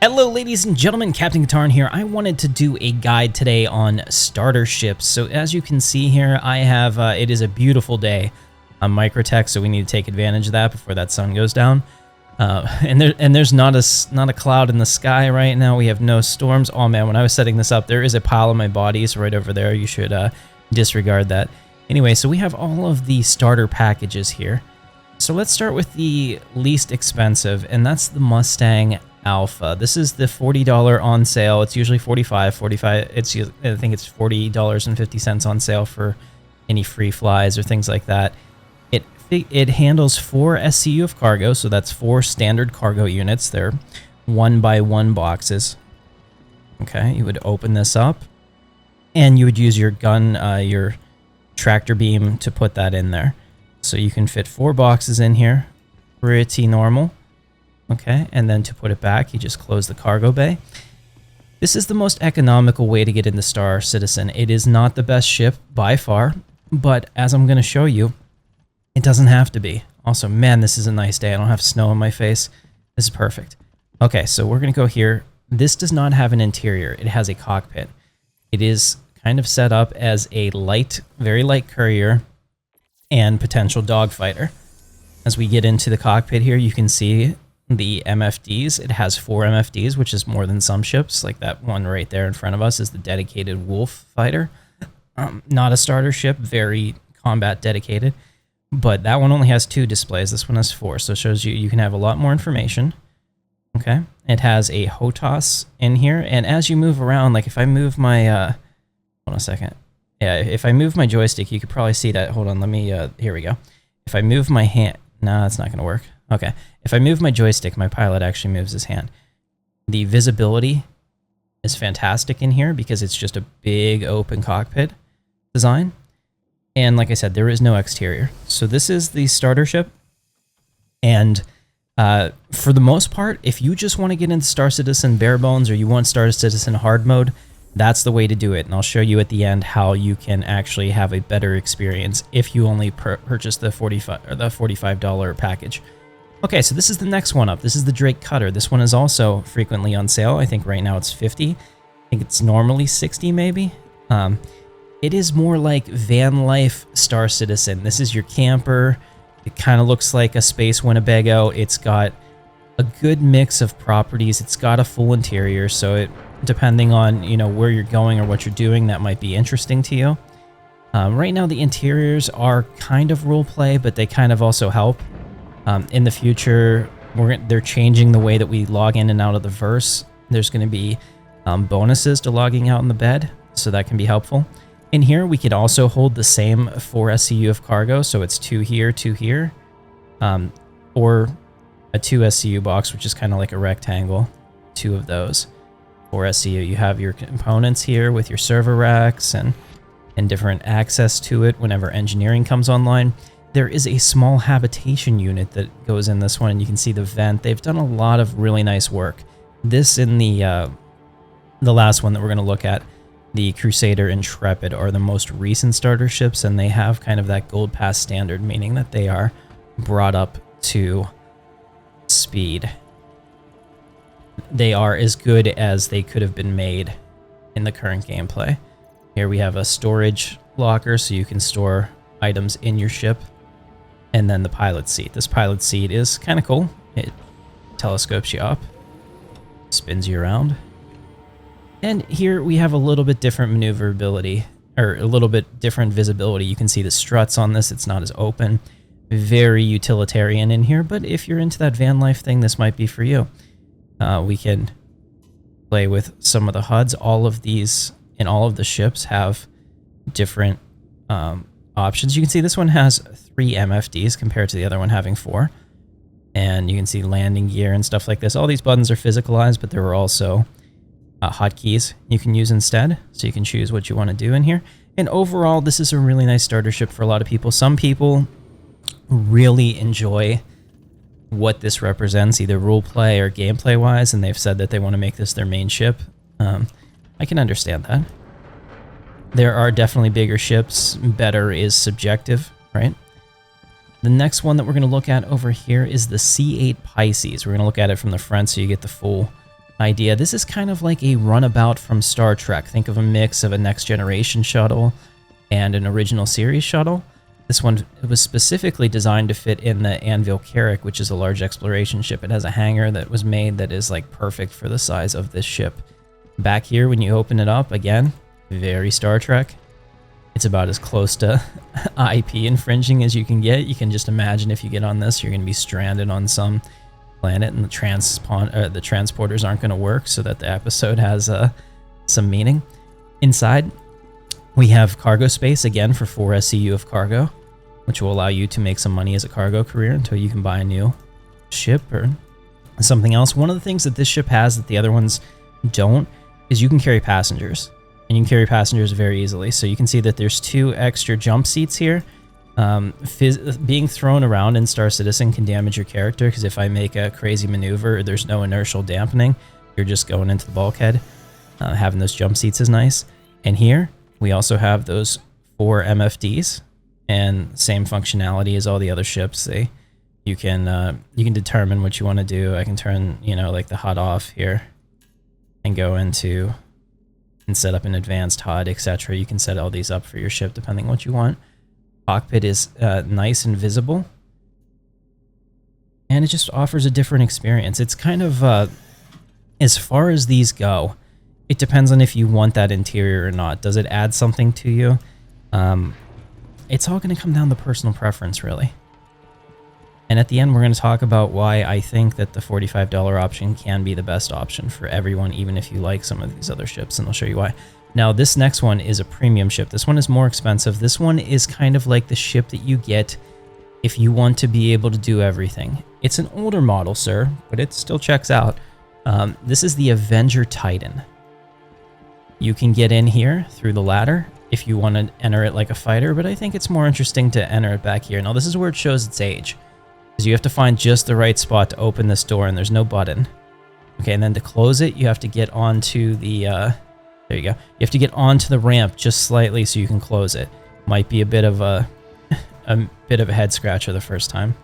Hello ladies and gentlemen, Captain Katarn here. I wanted to do a guide today on starter ships. So as you can see here, I have, it is a beautiful day on Microtech, so we need to take advantage of that before that sun goes down. And there's not a cloud in the sky right now. We have no storms. Oh man, when I was setting this up, there is a pile of my bodies right over there. You should disregard that. Anyway, so we have all of the starter packages here. So let's start with the least expensive, and that's the Mustang Alpha. This is the $40 on sale. It's usually $45. I think it's $40.50 on sale for any free flies or things like that. It handles 4 SCU of cargo, so that's 4 standard cargo units. They're 1x1 boxes. Okay, you would open this up, and you would use your gun, your tractor beam to put that in there. So you can fit 4 boxes in here, pretty normal. Okay, and then to put it back, you just close the cargo bay. This is the most economical way to get into Star Citizen. It is not the best ship by far, but as I'm going to show you, it doesn't have to be. Also, man, this is a nice day. I don't have snow on my face. This is perfect. Okay, so we're going to go here. This does not have an interior. It has a cockpit. It is kind of set up as a light, very light courier and potential dogfighter. As we get into the cockpit here, you can see the MFDs. It has 4 MFDs, which is more than some ships. Like that one right there in front of us is the dedicated Wolf fighter. Not a starter ship, very combat dedicated. But that one only has 2 displays. This one has 4, so it shows you can have a lot more information. Okay, it has a HOTAS in here, and as you move around, like if I move my, hold on a second. Yeah, if I move my joystick, you could probably see that. Hold on, let me, here we go. If I move my hand, no, that's not gonna work. Okay, if I move my joystick, my pilot actually moves his hand. The visibility is fantastic in here because it's just a big open cockpit design. And like I said, there is no exterior. So this is the starter ship. And for the most part, if you just want to get into Star Citizen bare bones or you want Star Citizen hard mode, that's the way to do it. And I'll show you at the end how you can actually have a better experience if you only purchase the $45 package. Okay, so this is the next one up. This is the Drake Cutter. This one is also frequently on sale. I think right now it's 50. I think it's normally 60 maybe. It is more like van life Star Citizen. This is your camper. It kind of looks like a space Winnebago. It's got a good mix of properties. It's got a full interior, so it, depending on where you're going or what you're doing, that might be interesting to you. Right now, the interiors are kind of role play, but they kind of also help. In the future, they're changing the way that we log in and out of the verse. There's going to be bonuses to logging out in the bed, so that can be helpful. In here, we could also hold the same 4 SCU of cargo, so it's 2 here, 2 here, or a 2 SCU box, which is kind of like a rectangle, 2 of those, 4 SCU. You have your components here with your server racks and different access to it whenever engineering comes online. There is a small habitation unit that goes in this one, and you can see the vent. They've done a lot of really nice work. This in the last one that we're going to look at, the Crusader Intrepid, are the most recent starter ships, and they have kind of that gold pass standard, meaning that they are brought up to speed. They are as good as they could have been made in the current gameplay. Here we have a storage locker, so you can store items in your ship, and then the pilot seat. This pilot seat is kind of cool. It telescopes you up, spins you around. And here we have a little bit different maneuverability, or a little bit different visibility. You can see the struts on this. It's not as open. Very utilitarian in here, but if you're into that van life thing, this might be for you. We can play with some of the HUDs. All of these and all of the ships have different options. You can see this one has 3 MFDs compared to the other one having 4. And you can see landing gear and stuff like this. All these buttons are physicalized, but there are also hotkeys you can use instead, so you can choose what you want to do in here. And overall, this is a really nice starter ship for a lot of people. Some people really enjoy what this represents, either roleplay or gameplay wise, and they've said that they want to make this their main ship. I can understand that. There are definitely bigger ships. Better is subjective, right? The next one that we're going to look at over here is the C8 Pisces. We're going to look at it from the front so you get the full idea. This is kind of like a runabout from Star Trek. Think of a mix of a Next Generation shuttle and an original series shuttle. This one was specifically designed to fit in the Anvil Carrack, which is a large exploration ship. It has a hangar that was made that is like perfect for the size of this ship. Back here, when you open it up, again, very Star Trek. It's about as close to IP infringing as you can get. You can just imagine if you get on this, you're going to be stranded on some planet and the transporters aren't going to work, so that the episode has some meaning. Inside, we have cargo space, again, for 4 SCU of cargo, which will allow you to make some money as a cargo career until you can buy a new ship or something else. One of the things that this ship has that the other ones don't is you can carry passengers. And you can carry passengers very easily. So you can see that there's 2 extra jump seats here. Being thrown around in Star Citizen can damage your character, because if I make a crazy maneuver, there's no inertial dampening. You're just going into the bulkhead. Having those jump seats is nice. And here, we also have those 4 MFDs, and same functionality as all the other ships. You can determine what you want to do. I can turn, like the HUD off here and go into and set up an advanced HUD, etc. You can set all these up for your ship depending on what you want. Cockpit is nice and visible, and it just offers a different experience. It's kind of, as far as these go, it depends on if you want that interior or not. Does it add something to you? It's all going to come down to personal preference, really. And at the end, we're going to talk about why I think that the $45 option can be the best option for everyone, even if you like some of these other ships, and I'll show you why. Now, this next one is a premium ship. This one is more expensive. This one is kind of like the ship that you get if you want to be able to do everything. It's an older model, sir, but it still checks out. This is the Avenger Titan. You can get in here through the ladder if you want to enter it like a fighter, but I think it's more interesting to enter it back here. Now, this is where it shows its age, because you have to find just the right spot to open this door, and there's no button. Okay, and then to close it, you have to get onto the, there you go. You have to get onto the ramp just slightly so you can close it. Might be a bit of a head scratcher the first time.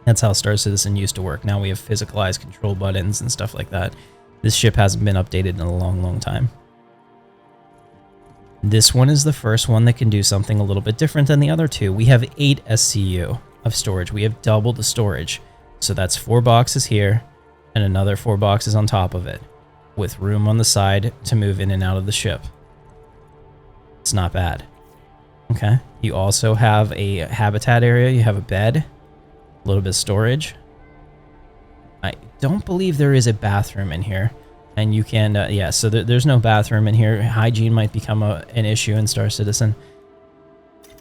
That's how Star Citizen used to work. Now we have physicalized control buttons and stuff like that. This ship hasn't been updated in a long, long time. This one is the first one that can do something a little bit different than the other 2. We have 8 SCU of storage. We have double the storage. So that's 4 boxes here and another 4 boxes on top of it, with room on the side to move in and out of the ship. It's not bad. Okay. You also have a habitat area. You have a bed, a little bit of storage. I don't believe there is a bathroom in here. And you can, yeah, so there's no bathroom in here. Hygiene might become an issue in Star Citizen.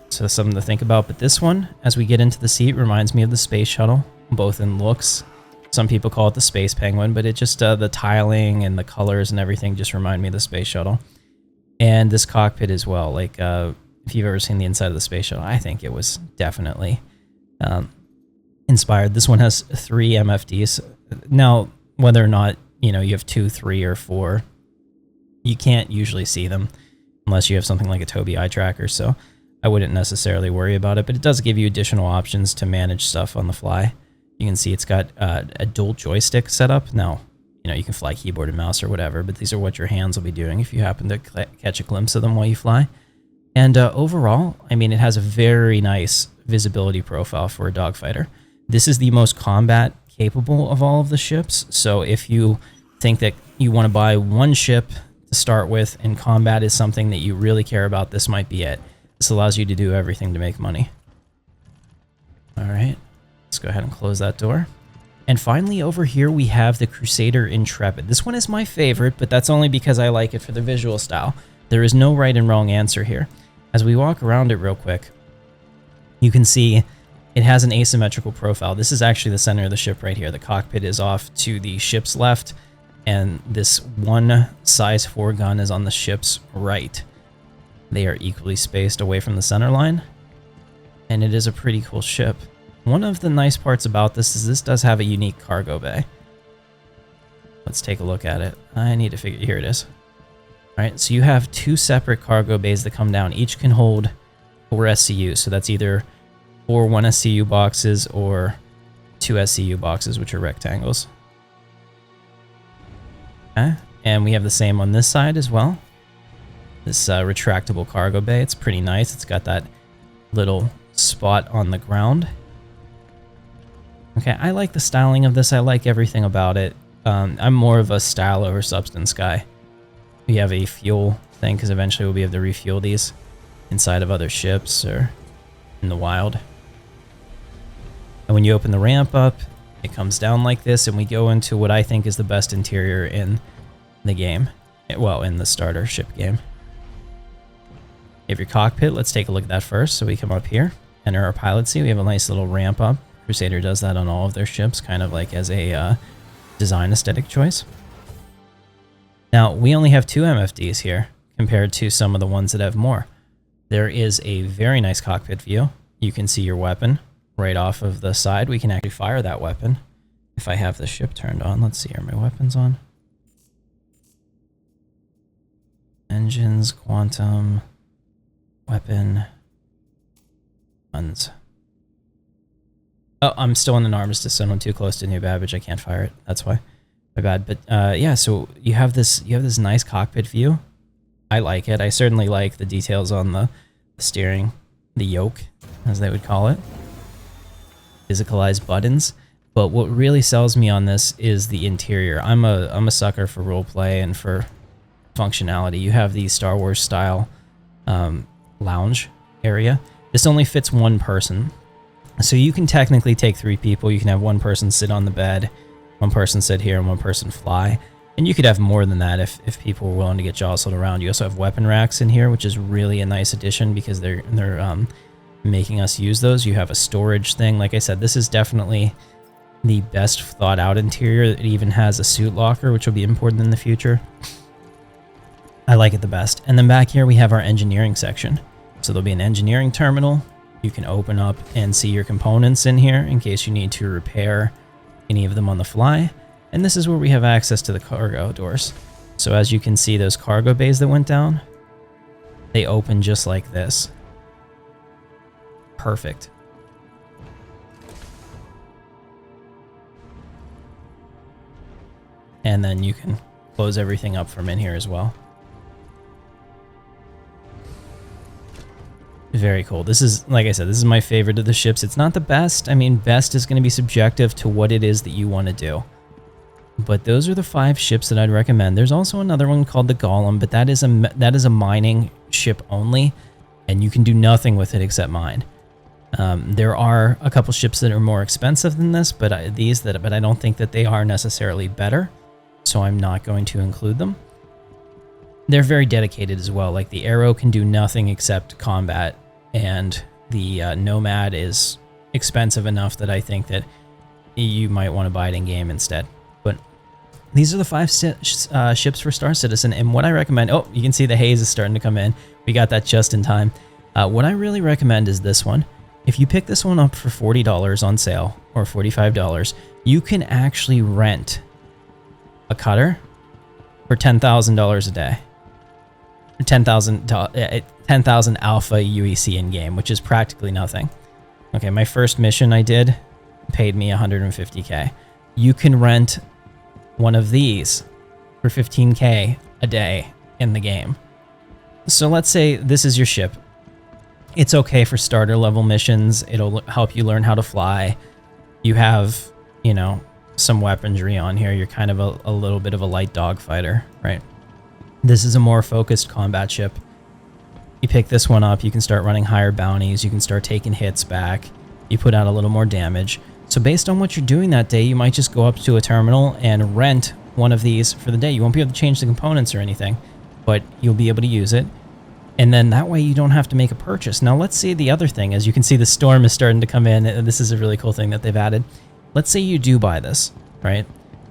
So that's something to think about. But this one, as we get into the seat, reminds me of the space shuttle, both in looks. Some people call it the Space Penguin, but it just, the tiling and the colors and everything just remind me of the space shuttle. And this cockpit as well. Like, if you've ever seen the inside of the space shuttle, I think it was definitely inspired. This one has 3 MFDs. Now, whether or not you have 2, 3, or 4, you can't usually see them unless you have something like a Tobii eye tracker, so I wouldn't necessarily worry about it, but it does give you additional options to manage stuff on the fly. You can see it's got a dual joystick setup. Now, you can fly keyboard and mouse or whatever, but these are what your hands will be doing if you happen to catch a glimpse of them while you fly. And overall, I mean, it has a very nice visibility profile for a dogfighter. This is the most combat capable of all of the ships, so if you think that you want to buy one ship to start with and combat is something that you really care about, this might be it. This allows you to do everything to make money. Alright, let's go ahead and close that door. And finally, over here we have the Crusader Intrepid. This one is my favorite, but that's only because I like it for the visual style. There is no right and wrong answer here. As we walk around it real quick, you can see it has an asymmetrical profile. This is actually the center of the ship right here. The cockpit is off to the ship's left, and this one size 4 gun is on the ship's right. They are equally spaced away from the center line, and it is a pretty cool ship. One of the nice parts about this is this does have a unique cargo bay. Let's take a look at it. I need to figure, here it is. All right, so you have 2 separate cargo bays that come down. Each can hold 4 SCU, so that's either 4 1 SCU boxes or 2 SCU boxes, which are rectangles. Okay. And we have the same on this side as well. This retractable cargo bay. It's pretty nice. It's got that little spot on the ground. Okay, I like the styling of this. I like everything about it. I'm more of a style over substance guy. We have a fuel thing because eventually we'll be able to refuel these inside of other ships or in the wild. And when you open the ramp up, it comes down like this, and we go into what I think is the best interior in the game. Well, in the starter ship game. You have your cockpit. Let's take a look at that first. So we come up here, enter our pilot seat. We have a nice little ramp up. Crusader does that on all of their ships, kind of like as a design aesthetic choice. Now, we only have 2 MFDs here compared to some of the ones that have more. There is a very nice cockpit view. You can see your weapon right off of the side. We can actually fire that weapon if I have the ship turned on. Let's see, are my weapons on? Engines, quantum, weapon, guns. Oh, I'm still in an armistice, so I'm too close to New Babbage. I can't fire it. That's why. My bad. But yeah, so you have this nice cockpit view. I like it. I certainly like the details on the steering, the yoke, as they would call it. Physicalized buttons. But what really sells me on this is the interior. I'm a sucker for roleplay and for functionality. You have the Star Wars style lounge area. This only fits 1 person. So you can technically take 3 people. You can have 1 person sit on the bed, 1 person sit here, and 1 person fly. And you could have more than that if people were willing to get jostled around. You also have weapon racks in here, which is really a nice addition because they're making us use those. You have a storage thing. Like I said, this is definitely the best thought out interior. It even has a suit locker, which will be important in the future. I like it the best. And then back here we have our engineering section. So there'll be an engineering terminal. You can open up and see your components in here in case you need to repair any of them on the fly. And this is where we have access to the cargo doors. So as you can see, those cargo bays that went down, they open just like this. Perfect. And then you can close everything up from in here as well. Very cool. This is, like I said, this is my favorite of the ships. It's not the best. I mean, best is going to be subjective to what it is that you want to do. But those are the 5 ships that I'd recommend. There's also another one called the Golem, but that is a mining ship only, and you can do nothing with it except mine. There are a couple ships that are more expensive than this, but I don't think that they are necessarily better, so I'm not going to include them. They're very dedicated as well. Like the Arrow can do nothing except combat, and the Nomad is expensive enough that I think that you might want to buy it in game instead. But these are the 5 ships for Star Citizen, and what I recommend. Oh, you can see the haze is starting to come in. We got that just in time. What I really recommend is this one. If you pick this one up for $40 on sale or $45, you can actually rent a cutter for $10,000 a day. 10,000 Alpha UEC in game, which is practically nothing. Okay, my first mission I did paid me 150k. You can rent one of these for 15k a day in the game. So let's say this is your ship. It's okay for starter level missions. It'll help you learn how to fly. You have, you know, some weaponry on here. You're kind of a little bit of a light dogfighter, right? This is a more focused combat ship. You pick this one up, you can start running higher bounties, you can start taking hits back, you put out a little more damage. So based on what you're doing that day, you might just go up to a terminal and rent one of these for the day. You won't be able to change the components or anything, but you'll be able to use it. And then that way you don't have to make a purchase. Now let's see the other thing. As you can see, the storm is starting to come in. This is a really cool thing that they've added. Let's say you do buy this, right?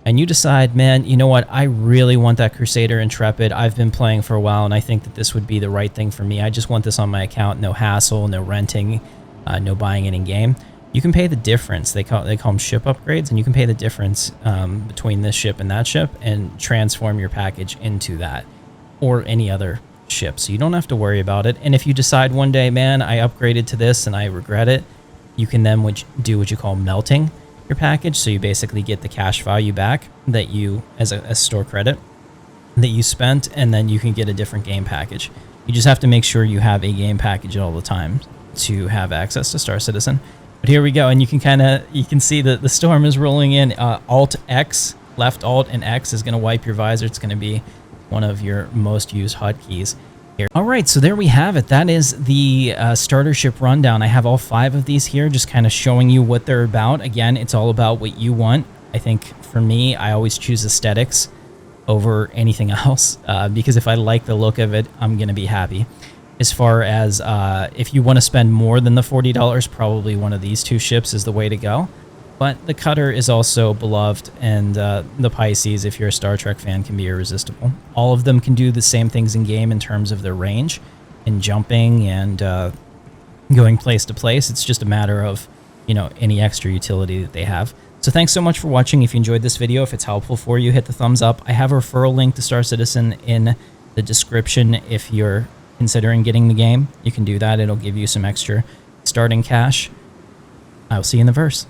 And you decide, man, you know what? I really want that Crusader Intrepid. I've been playing for a while, and I think that this would be the right thing for me. I just want this on my account. No hassle, no renting, no buying it in game. You can pay the difference. They call them ship upgrades, and you can pay the difference between this ship and that ship and transform your package into that or any other ship. So you don't have to worry about it. And if you decide one day, man, I upgraded to this and I regret it, you can then do what you call melting. your package. So you basically get the cash value back that you, as a store credit, that you spent, and then you can get a different game package. You just have to make sure you have a game package all the time to have access to Star Citizen. But here we go, and you can see that the storm is rolling in. Alt X, left Alt and X is going to wipe your visor. It's going to be one of your most used hotkeys here. All right, so there we have it. That is the starter ship rundown. I have all 5 of these here, just kind of showing you what they're about. Again, it's all about what you want. I think for me, I always choose aesthetics over anything else, because if I like the look of it, I'm going to be happy. As far as if you want to spend more than the $40, probably one of these 2 ships is the way to go. But the Cutter is also beloved, and the Pisces, if you're a Star Trek fan, can be irresistible. All of them can do the same things in game in terms of their range and jumping and going place to place. It's just a matter of, you know, any extra utility that they have. So thanks so much for watching. If you enjoyed this video, if it's helpful for you, hit the thumbs up. I have a referral link to Star Citizen in the description. If you're considering getting the game, you can do that. It'll give you some extra starting cash. I'll see you in the verse.